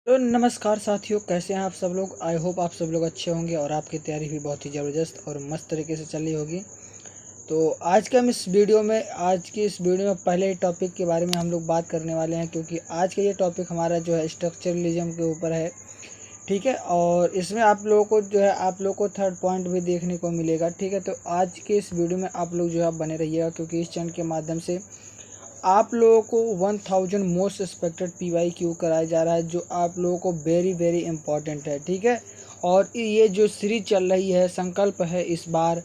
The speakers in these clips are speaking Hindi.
तो नमस्कार साथियों, कैसे हैं आप सब लोग। आई होप आप सब लोग अच्छे होंगे और आपकी तैयारी भी बहुत ही ज़बरदस्त और मस्त तरीके से चल रही होगी। तो आज की इस वीडियो में पहले टॉपिक के बारे में हम लोग बात करने वाले हैं, क्योंकि आज का ये टॉपिक हमारा जो है स्ट्रक्चरलिज्म के ऊपर है। ठीक है, और इसमें आप लोग को थर्ड पॉइंट भी देखने को मिलेगा। ठीक है, तो आज के इस वीडियो में आप लोग जो है बने रहिएगा, क्योंकि इस चैनल के माध्यम से आप लोगों को 1000 मोस्ट एक्सपेक्टेड PYQ कराया जा रहा है, जो आप लोगों को वेरी वेरी इंपॉर्टेंट है। ठीक है, और ये जो सीरीज चल रही है, संकल्प है इस बार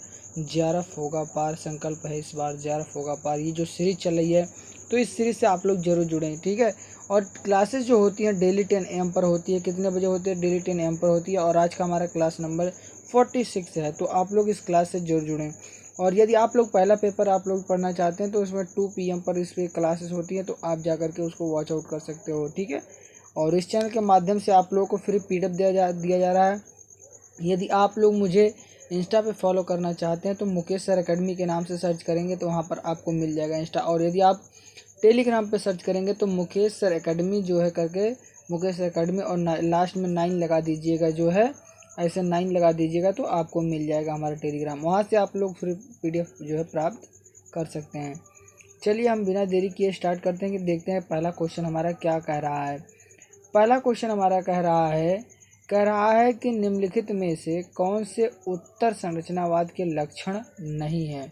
JRF होगा पार, संकल्प है इस बार JRF होगा पार, ये जो सीरीज चल रही है, तो इस सीरीज से आप लोग जरूर जुड़ें। ठीक है, और क्लासेस जो होती हैं डेली 10 AM पर होती है। कितने बजे होती है? डेली 10 AM पर होती है, और आज का हमारा क्लास नंबर 46 है। तो आप लोग इस क्लास से जरूर जुड़ें। और यदि आप लोग पहला पेपर आप लोग पढ़ना चाहते हैं, तो इसमें 2 PM पर इस पर क्लासेस होती हैं, तो आप जा करके उसको वॉच आउट कर सकते हो। ठीक है, और इस चैनल के माध्यम से आप लोगों को फ्री PDF दिया जा रहा है। यदि आप लोग मुझे इंस्टा पे फॉलो करना चाहते हैं, तो मुकेश सर एकेडमी के नाम से सर्च करेंगे तो वहाँ पर आपको मिल जाएगा इंस्टा। और यदि आप टेलीग्राम पे सर्च करेंगे तो मुकेश सर एकेडमी जो है करके, मुकेश सर एकेडमी और लास्ट में 9 लगा दीजिएगा, जो है ऐसे 9 लगा दीजिएगा, तो आपको मिल जाएगा हमारा टेलीग्राम। वहाँ से आप लोग फ्री PDF जो है प्राप्त कर सकते हैं। चलिए हम बिना देरी किए स्टार्ट करते हैं कि देखते हैं पहला क्वेश्चन हमारा क्या कह रहा है। पहला क्वेश्चन हमारा कह रहा है कि निम्नलिखित में से कौन से उत्तर संरचनावाद के लक्षण नहीं है।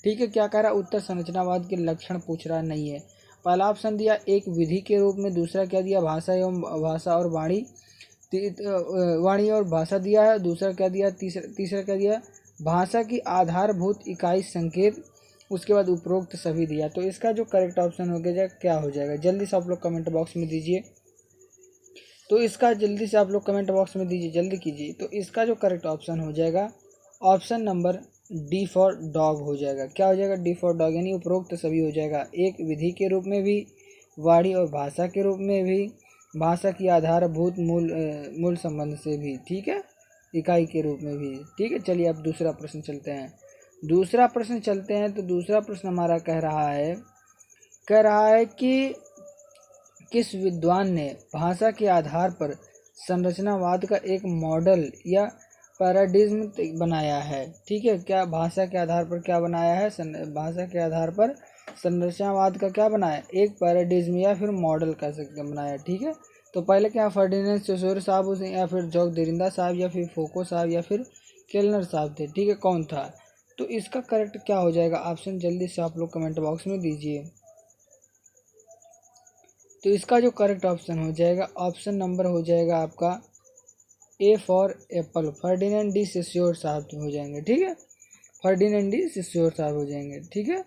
ठीक है, क्या कह रहा है? उत्तर संरचनावाद के लक्षण पूछ रहा नहीं है। पहला ऑप्शन दिया एक विधि के रूप में, दूसरा क्या दिया? भाषा और वाणी और भाषा दिया है। दूसरा क्या दिया? तीसरा क्या दिया? भाषा की आधारभूत इकाई संकेत। उसके बाद उपरोक्त सभी दिया। तो इसका जो करेक्ट ऑप्शन हो गया क्या हो जाएगा? जल्दी से आप लोग कमेंट बॉक्स में दीजिए। तो इसका जल्दी से आप लोग कमेंट बॉक्स में दीजिए, जल्दी कीजिए। तो इसका जो करेक्ट ऑप्शन हो जाएगा option number D for dog हो जाएगा। क्या हो जाएगा? डी फॉर डॉग, यानी उपरोक्त सभी हो जाएगा। एक विधि के रूप में भी, वाणी और भाषा के रूप में भी, भाषा की आधारभूत मूल संबंध से भी, ठीक है, इकाई के रूप में भी। ठीक है, चलिए अब दूसरा प्रश्न चलते हैं। तो दूसरा प्रश्न हमारा कह रहा है कि किस विद्वान ने भाषा के आधार पर संरचनावाद का एक मॉडल या पैराडिज्म बनाया है। ठीक है, क्या भाषा के आधार पर क्या बनाया है? भाषा के आधार पर संरचनावाद का क्या बनाया? एक पैराडिज्म या फिर मॉडल कह सकते हैं बनाया। ठीक है, तो पहले क्या फर्डिनेंड सोसोर साहब या फिर जॉक देरिंदा साहब या फिर फोको साहब या फिर केलनर साहब थे। ठीक है, कौन था? तो इसका करेक्ट क्या हो जाएगा ऑप्शन? जल्दी से आप लोग कमेंट बॉक्स में दीजिए। तो इसका जो करेक्ट ऑप्शन हो जाएगा, ऑप्शन नंबर हो जाएगा आपका A for apple, Ferdinand de Saussure साहब हो जाएंगे। ठीक है, फर्डिनेंड डी सोसोर साहब हो जाएंगे। ठीक है,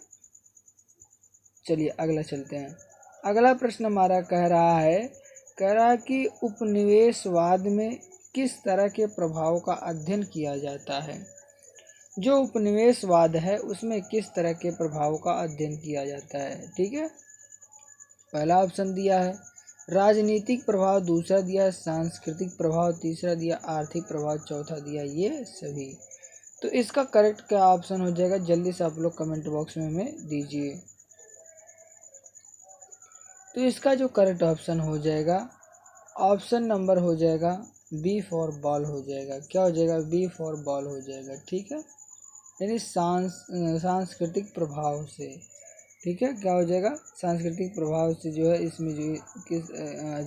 चलिए अगला चलते हैं। अगला प्रश्न हमारा कह रहा है कि उपनिवेशवाद में किस तरह के प्रभाव का अध्ययन किया जाता है। जो उपनिवेशवाद है उसमें किस तरह के प्रभाव का अध्ययन किया जाता है। ठीक है, पहला ऑप्शन दिया है राजनीतिक प्रभाव, दूसरा दिया सांस्कृतिक प्रभाव, तीसरा दिया आर्थिक प्रभाव, चौथा दिया ये सभी। तो इसका करेक्ट क्या ऑप्शन हो जाएगा? जल्दी से आप लोग कमेंट बॉक्स में हमें दीजिए। तो इसका जो करेक्ट ऑप्शन हो जाएगा, ऑप्शन नंबर हो जाएगा बी फॉर बॉल हो जाएगा। क्या हो जाएगा? बी फॉर बॉल हो जाएगा। ठीक है, यानी सांस्कृतिक प्रभाव से। ठीक है, क्या हो जाएगा? सांस्कृतिक प्रभाव से जो है इसमें जो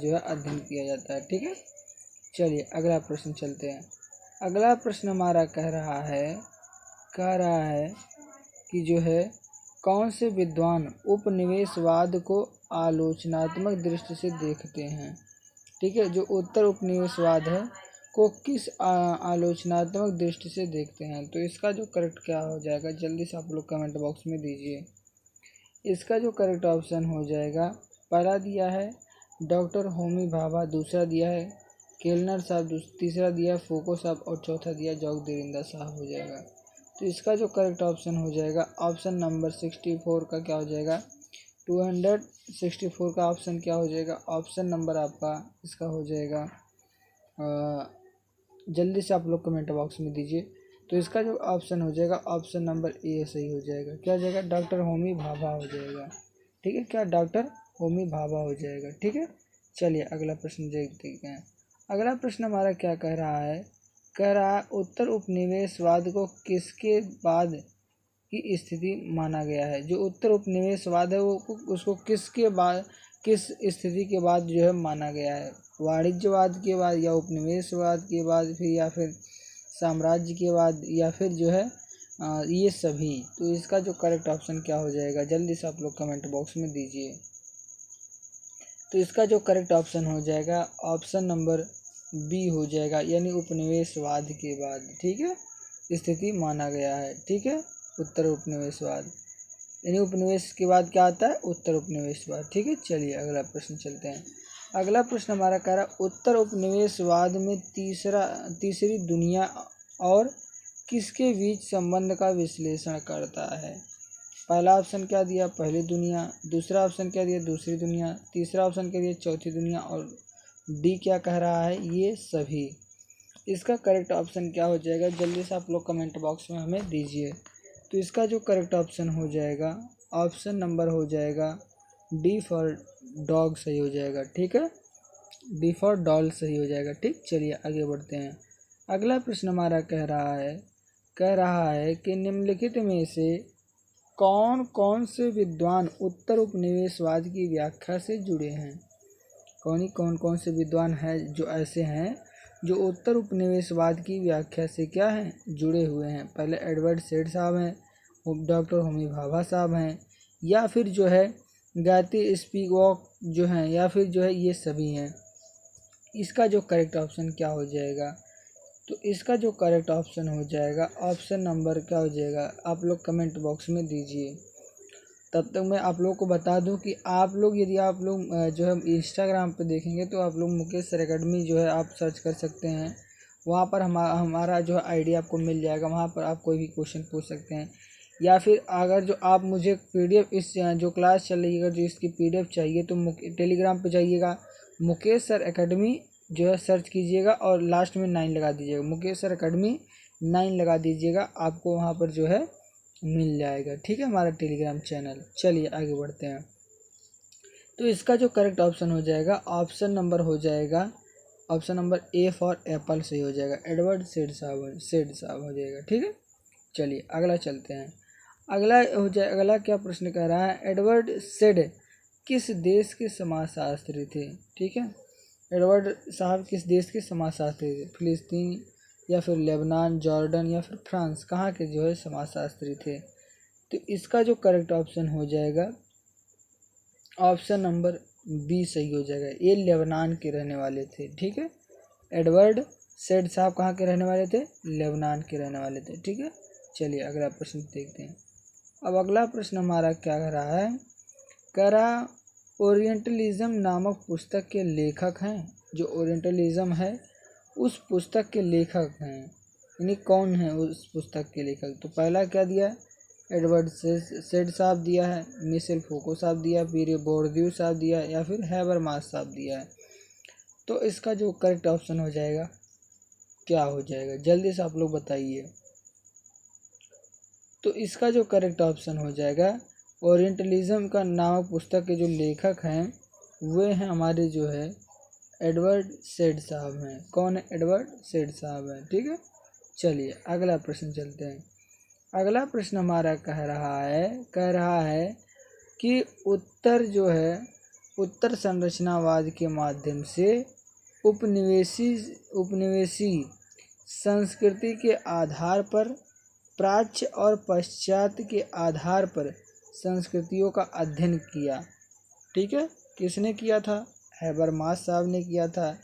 है अध्ययन किया जाता है। ठीक है, चलिए अगला प्रश्न चलते हैं। अगला प्रश्न हमारा कह रहा है कि जो है कौन से विद्वान उपनिवेशवाद को आलोचनात्मक दृष्टि से देखते हैं। ठीक है, जो उत्तर उपनिवेशवाद है को किस आलोचनात्मक दृष्टि से देखते हैं। तो इसका जो करेक्ट क्या हो जाएगा? जल्दी से आप लोग कमेंट बॉक्स में दीजिए। इसका जो करेक्ट ऑप्शन हो जाएगा, पहला दिया है डॉक्टर होमी भाभा, दूसरा दिया है केलनर साहब, तीसरा दिया है फोको साहब और चौथा दिया जॉक देरिंदा साहब हो जाएगा। तो इसका जो करेक्ट ऑप्शन हो जाएगा, ऑप्शन नंबर 64 का क्या हो जाएगा? 264 का ऑप्शन क्या हो जाएगा? ऑप्शन नंबर आपका इसका हो जाएगा, जल्दी से आप लोग कमेंट बॉक्स में दीजिए। तो इसका जो ऑप्शन हो जाएगा, ऑप्शन नंबर ए सही हो जाएगा। क्या हो जाएगा? डॉक्टर होमी भाभा हो जाएगा। ठीक है, क्या? डॉक्टर होमी भाभा हो जाएगा। ठीक है, चलिए अगला प्रश्न देखते हैं। अगला प्रश्न हमारा क्या कह रहा है, कह रहा है उत्तर उपनिवेशवाद को किसके बाद की स्थिति माना गया है। जो उत्तर उपनिवेशवाद है वो उसको किसके बाद, किस स्थिति के बाद जो है माना गया है, वाणिज्यवाद के बाद या उपनिवेशवाद के बाद फिर या फिर साम्राज्य के बाद या फिर जो है ये सभी। तो इसका जो करेक्ट ऑप्शन क्या हो जाएगा, जल्दी से आप लोग कमेंट बॉक्स में दीजिए। तो इसका जो करेक्ट ऑप्शन हो जाएगा ऑप्शन नंबर बी हो जाएगा, यानी उपनिवेशवाद के बाद, ठीक है, स्थिति माना गया है, ठीक है, उत्तर उपनिवेशवाद, यानी उपनिवेश के बाद क्या आता है, उत्तर उपनिवेशवाद, ठीक है। चलिए अगला प्रश्न चलते हैं। अगला प्रश्न हमारा कह रहा है उत्तर उपनिवेशवाद में तीसरी दुनिया और किसके बीच संबंध का विश्लेषण करता है। पहला ऑप्शन क्या दिया, पहली दुनिया, दूसरा ऑप्शन क्या दिया, दूसरी दुनिया, तीसरा ऑप्शन क्या दिया, चौथी दुनिया, और डी क्या कह रहा है, ये सभी। इसका करेक्ट ऑप्शन क्या हो जाएगा, जल्दी से आप लोग कमेंट बॉक्स में हमें दीजिए। तो इसका जो करेक्ट ऑप्शन हो जाएगा ऑप्शन नंबर हो जाएगा डी फॉर डॉग सही हो जाएगा, ठीक है, डी फॉर डॉल सही हो जाएगा, ठीक। चलिए आगे बढ़ते हैं। अगला प्रश्न हमारा कह रहा है कि निम्नलिखित में से कौन कौन से विद्वान उत्तर उपनिवेशवाद की व्याख्या से जुड़े हैं। कौन कौन से विद्वान हैं जो ऐसे हैं जो उत्तर उपनिवेशवाद की व्याख्या से क्या हैं, जुड़े हुए हैं। पहले एडवर्ड सेड साहब हैं, डॉक्टर होमी भाभा साहब हैं, या फिर जो है गायत्री स्पिवाक जो हैं, या फिर जो है ये सभी हैं। इसका जो करेक्ट ऑप्शन क्या हो जाएगा, तो इसका जो करेक्ट ऑप्शन हो जाएगा ऑप्शन नंबर क्या हो जाएगा, आप लोग कमेंट बॉक्स में दीजिए। तब तक मैं आप लोग को बता दूं कि आप लोग यदि आप लोग जो है इंस्टाग्राम पे देखेंगे तो आप लोग मुकेश सर एकेडमी जो है आप सर्च कर सकते हैं। वहाँ पर हमारा जो है आईडी आपको मिल जाएगा, वहाँ पर आप कोई भी क्वेश्चन पूछ सकते हैं। या फिर अगर जो आप मुझे पीडीएफ इस जो क्लास चल रही है जो इसकी पीडीएफ चाहिए तो टेलीग्राम पे जाइएगा, मुकेश सर एकेडमी जो है सर्च कीजिएगा और लास्ट में 9 लगा दीजिएगा, मुकेश सर एकेडमी 9 लगा दीजिएगा, आपको वहाँ पर जो है मिल जाएगा, ठीक है, हमारा टेलीग्राम चैनल। चलिए आगे बढ़ते हैं। तो इसका जो करेक्ट ऑप्शन हो जाएगा ऑप्शन नंबर हो जाएगा option number A for Apple सही हो जाएगा, एडवर्ड सेड साहब हो जाएगा, ठीक है। चलिए अगला चलते हैं। अगला क्या प्रश्न कह रहा है, एडवर्ड सेड किस देश के समाजशास्त्री थे, ठीक है। एडवर्ड साहब किस देश के समाजशास्त्री थे, फिलिस्तीन या फिर लेबनान, जॉर्डन या फिर फ्रांस, कहाँ के जो है समाजशास्त्री थे। तो इसका जो करेक्ट ऑप्शन हो जाएगा ऑप्शन नंबर बी सही हो जाएगा, ये लेबनान के रहने वाले थे, ठीक है। एडवर्ड सेड साहब कहाँ के रहने वाले थे, लेबनान के रहने वाले थे, ठीक है। चलिए अगला प्रश्न देखते हैं। अब अगला प्रश्न हमारा क्या कह रहा है, कह रहा ओरिएंटलिज्म नामक पुस्तक के लेखक हैं। जो ओरिएंटलिज्म है उस पुस्तक के लेखक हैं, यानी कौन है उस पुस्तक के लेखक। तो पहला क्या दिया है, एडवर्ड सेड साहब दिया है, मिशेल फूको साहब दिया, पीरे बोर्दियू साहब दिया, या फिर हैबरमास साहब दिया है। तो इसका जो करेक्ट ऑप्शन हो जाएगा क्या हो जाएगा, जल्दी से आप लोग बताइए। तो इसका जो करेक्ट ऑप्शन हो जाएगा ओरिएंटलिज्म का नामक पुस्तक के जो लेखक हैं वे हैं हमारे जो है एडवर्ड सेड साहब हैं। कौन है, एडवर्ड सेड साहब हैं, ठीक है। चलिए अगला प्रश्न चलते हैं। अगला प्रश्न हमारा कह रहा है कि उत्तर संरचनावाद के माध्यम से उपनिवेशी संस्कृति के आधार पर प्राच्य और पाश्चात्य के आधार पर संस्कृतियों का अध्ययन किया, ठीक है। किसने किया था, हैबरमास साहब ने किया था,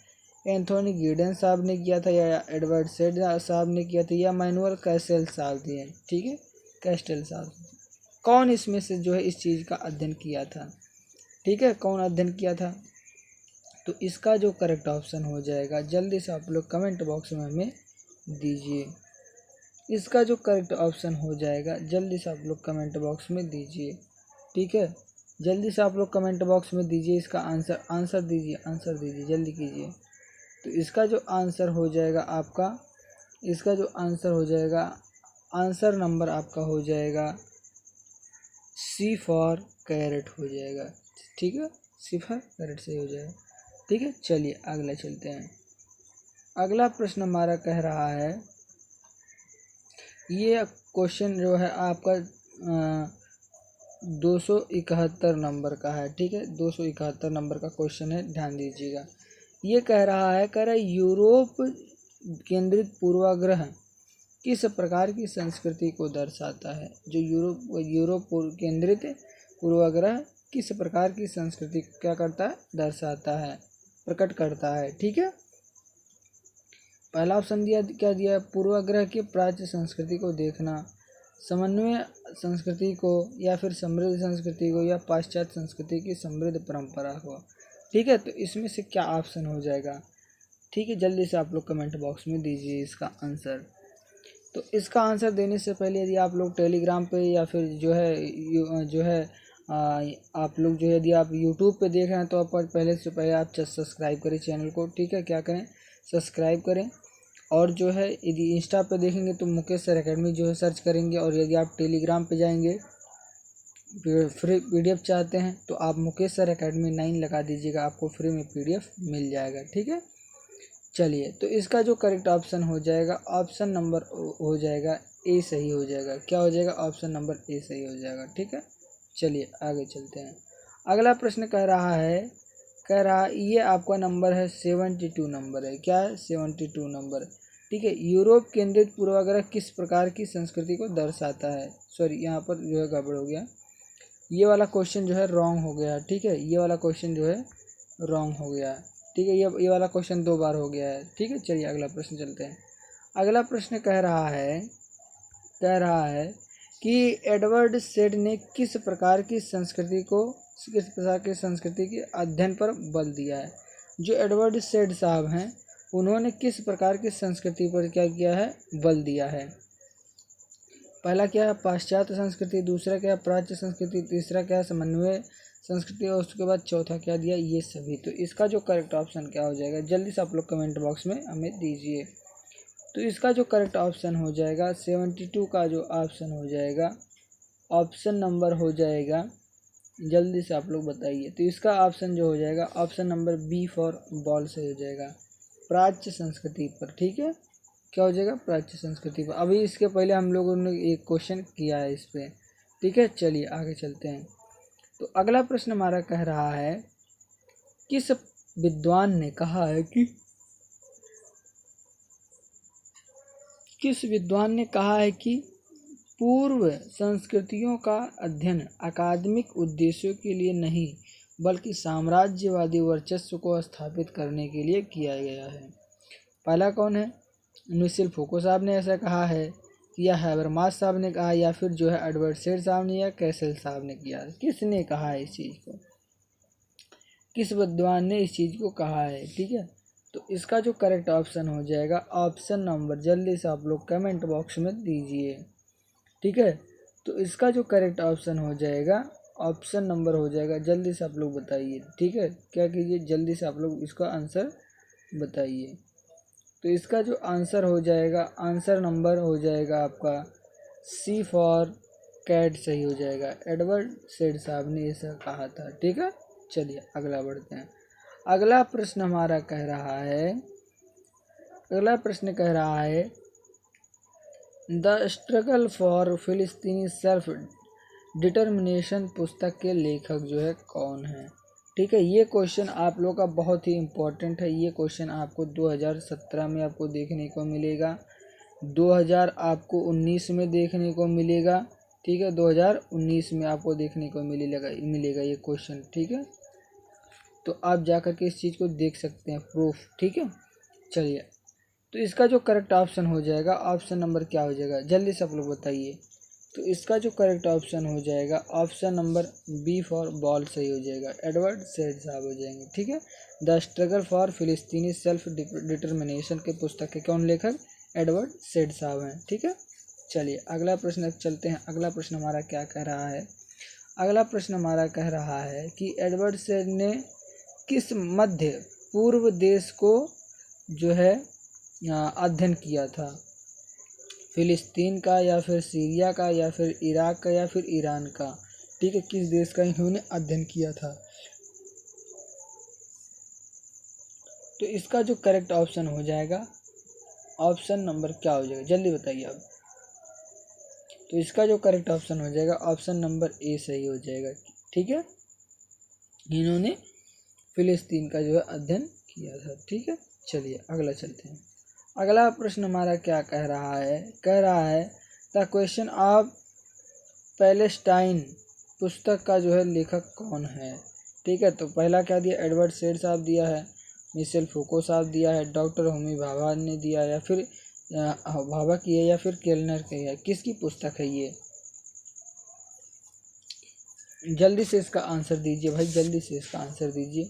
एंथोनी गिडेन साहब ने किया था, या एडवर्ड सेड साहब ने किया था, या मैनुअल कैस्टेल साहब थे, ठीक है, कैस्टेल साहब। कौन इसमें से जो है इस चीज़ का अध्ययन किया था, ठीक है, कौन अध्ययन किया था। तो इसका जो करेक्ट ऑप्शन हो जाएगा जल्दी से आप लोग कमेंट बॉक्स में हमें दीजिए। इसका जो करेक्ट ऑप्शन हो जाएगा जल्दी से आप लोग कमेंट बॉक्स में दीजिए, ठीक है, जल्दी से आप लोग कमेंट बॉक्स में दीजिए इसका आंसर दीजिए जल्दी कीजिए। तो इसका जो आंसर हो जाएगा आंसर नंबर आपका हो जाएगा सी फॉर कैरेट हो जाएगा, ठीक है, सी फॉर कैरेट से हो जाएगा। ठीक है, चलिए अगला चलते हैं। अगला प्रश्न हमारा कह रहा है, ये क्वेश्चन जो है आपका 271 नंबर का है। ठीक है, 271 नंबर का क्वेश्चन है, ध्यान दीजिएगा। ये कह रहा है यूरोप केंद्रित पूर्वाग्रह किस प्रकार की संस्कृति को दर्शाता है। जो यूरोप केंद्रित पूर्वाग्रह किस प्रकार की संस्कृति को क्या करता है, दर्शाता है, प्रकट करता है। ठीक है, पहला ऑप्शन क्या दिया है, पूर्वाग्रह की प्राच्य संस्कृति को देखना, समन्वय संस्कृति को, या फिर समृद्ध संस्कृति को, या पाश्चात्य संस्कृति की समृद्ध परंपरा को। ठीक है, तो इसमें से क्या ऑप्शन हो जाएगा। ठीक है, जल्दी से आप लोग कमेंट बॉक्स में दीजिए इसका आंसर। तो इसका आंसर देने से पहले यदि आप लोग टेलीग्राम पे या फिर जो है आप लोग जो है यदि आप यूट्यूब पे देख रहे हैं तो आप पहले आप सब्सक्राइब करें चैनल को। ठीक है, क्या करें, सब्सक्राइब करें। और जो है यदि इंस्टा पे देखेंगे तो मुकेश सर एकेडमी जो है सर्च करेंगे, और यदि आप टेलीग्राम पे जाएंगे फ्री पीडीएफ चाहते हैं तो आप मुकेश सर एकेडमी 9 लगा दीजिएगा, आपको फ्री में पीडीएफ मिल जाएगा। ठीक है, चलिए, तो इसका जो करेक्ट ऑप्शन हो जाएगा, ऑप्शन नंबर हो जाएगा ए सही हो जाएगा। क्या हो जाएगा, ऑप्शन नंबर ए सही हो जाएगा। ठीक है, चलिए आगे चलते हैं। अगला प्रश्न कह रहा है ये आपका नंबर है 72 नंबर है। क्या है, 72 नंबर। ठीक है, यूरोप केंद्रित पूर्वाग्रह किस प्रकार की संस्कृति को दर्शाता है। सॉरी, यहाँ पर जो है गड़बड़ हो गया, ये वाला क्वेश्चन जो है रॉन्ग हो गया। ठीक है, ये वाला क्वेश्चन जो है रॉन्ग हो गया। ठीक है, ये वाला क्वेश्चन 2 बार हो गया है। ठीक है, चलिए अगला प्रश्न चलते हैं। अगला प्रश्न कह रहा है कि एडवर्ड सेड ने किस प्रकार की संस्कृति के अध्ययन पर बल दिया है। जो एडवर्ड सेड साहब हैं उन्होंने किस प्रकार की संस्कृति पर क्या किया है, बल दिया है। पहला क्या है, पाश्चात्य संस्कृति, दूसरा क्या है, प्राच्य संस्कृति, तीसरा क्या है, समन्वय संस्कृति, और उसके बाद चौथा क्या दिया, ये सभी। तो इसका जो करेक्ट ऑप्शन क्या हो जाएगा, जल्दी से आप लोग कमेंट बॉक्स में हमें दीजिए। तो इसका जो करेक्ट ऑप्शन हो जाएगा 72 का जो ऑप्शन हो जाएगा, ऑप्शन नंबर हो जाएगा, जल्दी से आप लोग बताइए। तो इसका ऑप्शन जो हो जाएगा, option number B for ball से हो जाएगा, प्राच्य संस्कृति पर। ठीक है, क्या हो जाएगा, प्राच्य संस्कृति पर। अभी इसके पहले हम लोगों ने एक क्वेश्चन किया है इस पर। ठीक है, चलिए आगे चलते हैं। तो अगला प्रश्न हमारा कह रहा है, किस विद्वान ने कहा है कि पूर्व संस्कृतियों का अध्ययन अकादमिक उद्देश्यों के लिए नहीं बल्कि साम्राज्यवादी वर्चस्व को स्थापित करने के लिए किया गया है। पहला कौन है, मिशेल फूको साहब ने ऐसा कहा है, या हैबरमास साहब ने कहा, या फिर जो है एडवर्ड सेड साहब ने, या कैसल साहब ने किया। किसने कहा है इस चीज़ को, किस विद्वान ने इस चीज़ को कहा है। ठीक है, तो इसका जो करेक्ट ऑप्शन हो जाएगा, ऑप्शन नंबर, जल्दी से आप लोग कमेंट बॉक्स में दीजिए। ठीक है, तो इसका जो करेक्ट ऑप्शन हो जाएगा, ऑप्शन नंबर हो जाएगा, जल्दी से आप लोग बताइए। ठीक है, क्या कीजिए, जल्दी से आप लोग इसका आंसर बताइए। तो इसका जो आंसर हो जाएगा, आंसर नंबर हो जाएगा आपका सी फॉर कैट सही हो जाएगा। एडवर्ड सेड साहब ने ऐसा कहा था। ठीक है, चलिए अगला बढ़ते हैं। अगला प्रश्न हमारा कह रहा है द स्ट्रगल फॉर फिलिस्तीनी सेल्फ डिटर्मिनेशन पुस्तक के लेखक जो है कौन है। ठीक है, ये क्वेश्चन आप लोग का बहुत ही इम्पोर्टेंट है। ये क्वेश्चन आपको 2017 में आपको देखने को मिलेगा, 2019 में देखने को मिलेगा। ठीक है, 2019 में आपको देखने को मिलेगा ये क्वेश्चन। ठीक है, तो आप जा कर के इस चीज़ को देख सकते हैं, प्रूफ। ठीक है, चलिए, तो इसका जो करेक्ट ऑप्शन हो जाएगा, ऑप्शन नंबर क्या हो जाएगा, जल्दी से आप लोग बताइए। तो इसका जो करेक्ट ऑप्शन हो जाएगा, option number B for ball सही हो जाएगा, एडवर्ड सेड साहब हो जाएंगे। ठीक है, द स्ट्रगल फॉर फिलिस्तीनी सेल्फ डिटर्मिनेशन के पुस्तक के कौन लेखक, एडवर्ड सेड साहब हैं। ठीक है, चलिए अगला प्रश्न चलते हैं। अगला प्रश्न हमारा क्या कह रहा है, अगला प्रश्न हमारा कह रहा है कि एडवर्ड सेड ने किस मध्य पूर्व देश को जो है अध्ययन किया था, फिलिस्तीन का, या फिर सीरिया का, या फिर इराक का, या फिर ईरान का। ठीक है, किस देश का इन्होंने अध्ययन किया था। तो इसका जो करेक्ट ऑप्शन हो जाएगा, ऑप्शन नंबर क्या हो जाएगा, जल्दी बताइए आप। तो इसका जो करेक्ट ऑप्शन हो जाएगा, ऑप्शन नंबर ए सही हो जाएगा। ठीक है, इन्होंने फिलिस्तीन का जो है अध्ययन किया था। ठीक है, चलिए अगला चलते हैं। अगला प्रश्न हमारा क्या कह रहा है, कह रहा है द क्वेश्चन ऑफ पैलेस्टाइन पुस्तक का जो है लेखक कौन है। ठीक है, तो पहला क्या दिया, एडवर्ड सेड साहब दिया है, मिशेल फूको साहब दिया है, डॉक्टर होमी भाभा ने दिया, या फिर भाभा की है, या फिर केलनर की है। किसकी पुस्तक है ये, जल्दी से इसका आंसर दीजिए भाई, जल्दी से इसका आंसर दीजिए।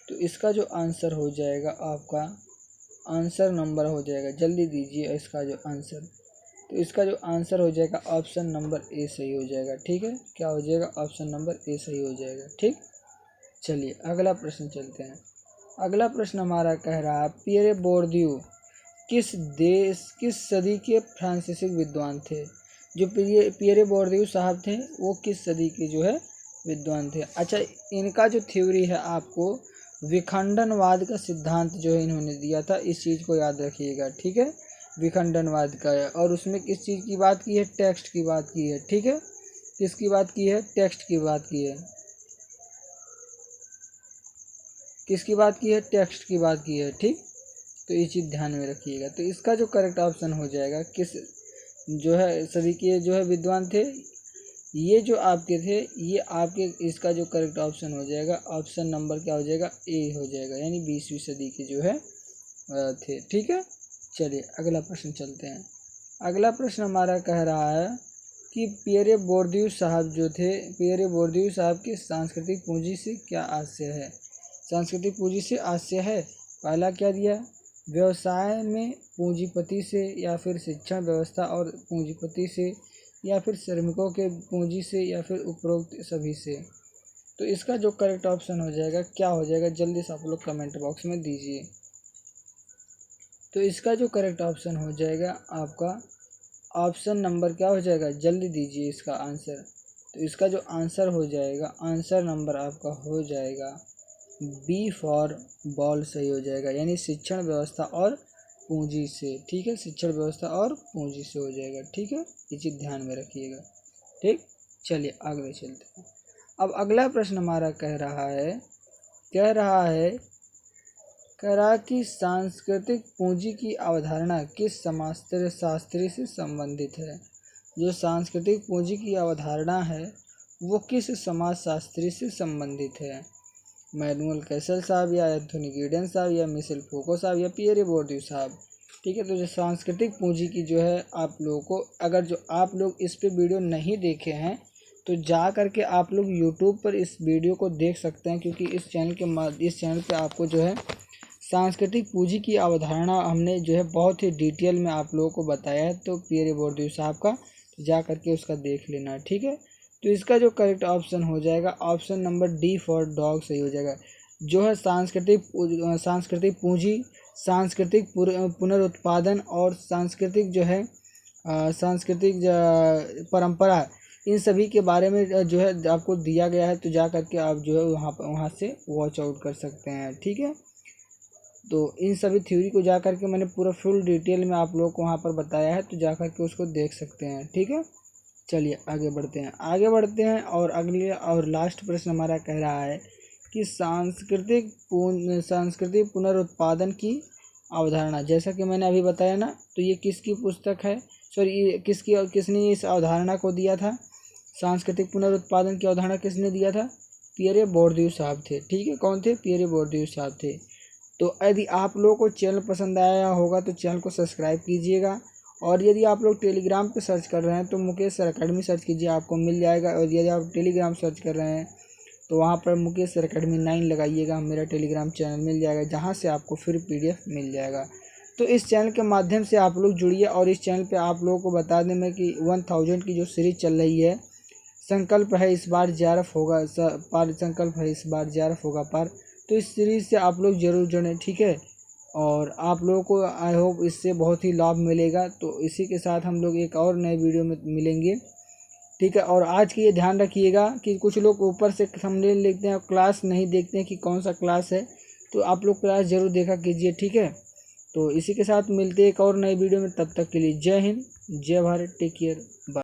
तो इसका जो आंसर हो जाएगा आपका, आंसर नंबर हो जाएगा, जल्दी दीजिए इसका जो आंसर। तो इसका जो आंसर हो जाएगा ऑप्शन नंबर ए सही हो जाएगा। ठीक है, क्या हो जाएगा, ऑप्शन नंबर ए सही हो जाएगा। ठीक, चलिए अगला प्रश्न चलते हैं। अगला प्रश्न हमारा कह रहा है पियरे बोर्दियू किस सदी के फ्रांसीसी विद्वान थे। जो पियरे बोर्दियू साहब थे वो किस सदी के जो है विद्वान थे। अच्छा, इनका जो थ्योरी है आपको विखंडनवाद का सिद्धांत जो है इन्होंने दिया था, इस चीज़ को याद रखिएगा। ठीक है, विखंडनवाद का है, और उसमें किस चीज़ की बात की है, टेक्स्ट की बात की है। ठीक है, किसकी बात की है, टेक्स्ट की बात की है, किसकी बात की है, टेक्स्ट की बात की है। ठीक, तो ये चीज़ ध्यान में रखिएगा। तो इसका जो करेक्ट ऑप्शन हो जाएगा, किस जो है सदी के जो है विद्वान थे, ये जो आपके थे, ये आपके, इसका जो करेक्ट ऑप्शन हो जाएगा, ऑप्शन नंबर क्या हो जाएगा, ए हो जाएगा, यानी 20वीं सदी के जो है थे। ठीक है, चलिए अगला प्रश्न चलते हैं। अगला प्रश्न हमारा कह रहा है कि पियरे बोर्दियू साहब जो थे, पियरे बोर्दियू साहब की सांस्कृतिक पूंजी से क्या आशय है। सांस्कृतिक पूंजी से आशय है, पहला क्या दिया, व्यवसाय में पूंजीपति से, या फिर शिक्षण व्यवस्था और पूंजीपति से, या फिर श्रमिकों के पूंजी से, या फिर उपरोक्त सभी से। तो इसका जो करेक्ट ऑप्शन हो जाएगा क्या हो जाएगा, जल्दी से आप लोग कमेंट बॉक्स में दीजिए। तो इसका जो करेक्ट ऑप्शन हो जाएगा आपका, ऑप्शन नंबर क्या हो जाएगा, जल्दी दीजिए इसका आंसर। तो इसका जो आंसर हो जाएगा, आंसर नंबर आपका हो जाएगा बी फॉर बॉल सही हो जाएगा, यानी शिक्षण व्यवस्था और पूंजी से। ठीक है, शिक्षण व्यवस्था और पूंजी से हो जाएगा। ठीक है, ये चीज़ ध्यान में रखिएगा। ठीक, चलिए आगे चलते हैं। अब अगला प्रश्न हमारा कह रहा है कि सांस्कृतिक पूंजी की अवधारणा किस समाजशास्त्री से संबंधित है। जो सांस्कृतिक पूंजी की अवधारणा है वो किस समाजशास्त्री से संबंधित है, मैनुअल कैसल साहब, या एंथोनी गिडेन साहब, या मिशेल फूको साहब, या पियरे बोर्दियू साहब। ठीक है, तो जो सांस्कृतिक पूंजी की जो है आप लोगों को, अगर जो आप लोग इस पे वीडियो नहीं देखे हैं तो जा करके आप लोग यूट्यूब पर इस वीडियो को देख सकते हैं, क्योंकि इस चैनल पे आपको जो है सांस्कृतिक पूंजी की अवधारणा हमने जो है बहुत ही डिटेल में आप लोगों को बताया है। तो पियरे बोर्दियू साहब का तो जा करके उसका देख लेना। ठीक है, तो इसका जो करेक्ट ऑप्शन हो जाएगा, option number D for dog सही हो जाएगा। जो है सांस्कृतिक पूंजी, सांस्कृतिक पुनरुत्पादन और सांस्कृतिक जो है सांस्कृतिक परंपरा, इन सभी के बारे में जो है आपको दिया गया है। तो जा करके आप जो है वहाँ से वॉच आउट कर सकते हैं। ठीक है, तो इन सभी थ्योरी को जा करके मैंने पूरा फुल डिटेल में आप लोगों को वहाँ पर बताया है, तो जा करके उसको देख सकते हैं। ठीक है, चलिए आगे बढ़ते हैं। और अगले और लास्ट प्रश्न हमारा कह रहा है कि सांस्कृतिक पुनरुत्पादन की अवधारणा, जैसा कि मैंने अभी बताया ना, तो ये किसकी पुस्तक है, सॉरी ये किसकी और किसने इस अवधारणा को दिया था, सांस्कृतिक पुनरुत्पादन की अवधारणा किसने दिया था, पियरे बोर्दियू साहब थे। ठीक है, कौन थे, पियरे बोर्दियू साहब थे। तो यदि आप लोगों को चैनल पसंद आया होगा तो चैनल को सब्सक्राइब कीजिएगा, और यदि आप लोग टेलीग्राम पे सर्च कर रहे हैं तो मुकेश सर अकेडमी सर्च कीजिए, आपको मिल जाएगा। और यदि आप टेलीग्राम सर्च कर रहे हैं तो वहाँ पर मुकेश सर अकेडमी 9 लगाइएगा, मेरा टेलीग्राम चैनल मिल जाएगा, जहाँ से आपको फिर PDF मिल जाएगा। तो इस चैनल के माध्यम से आप लोग जुड़िए। और इस चैनल पे आप लोगों को बता दें मैं कि 1000 की जो सीरीज चल रही है, संकल्प है इस बार JRF होगा पार, संकल्प है इस बार JRF होगा पार। तो इस सीरीज़ से आप लोग ज़रूर जुड़ें। ठीक है, और आप लोगों को आई होप इससे बहुत ही लाभ मिलेगा। तो इसी के साथ हम लोग एक और नए वीडियो में मिलेंगे। ठीक है, और आज की ये ध्यान रखिएगा कि कुछ लोग ऊपर से थंबनेल लिखते हैं, क्लास नहीं देखते हैं कि कौन सा क्लास है। तो आप लोग क्लास ज़रूर देखा कीजिए, ठीक है। तो इसी के साथ मिलते हैं एक और नई वीडियो में, तब तक के लिए जय हिंद, जय भारत, टेक केयर, बाय।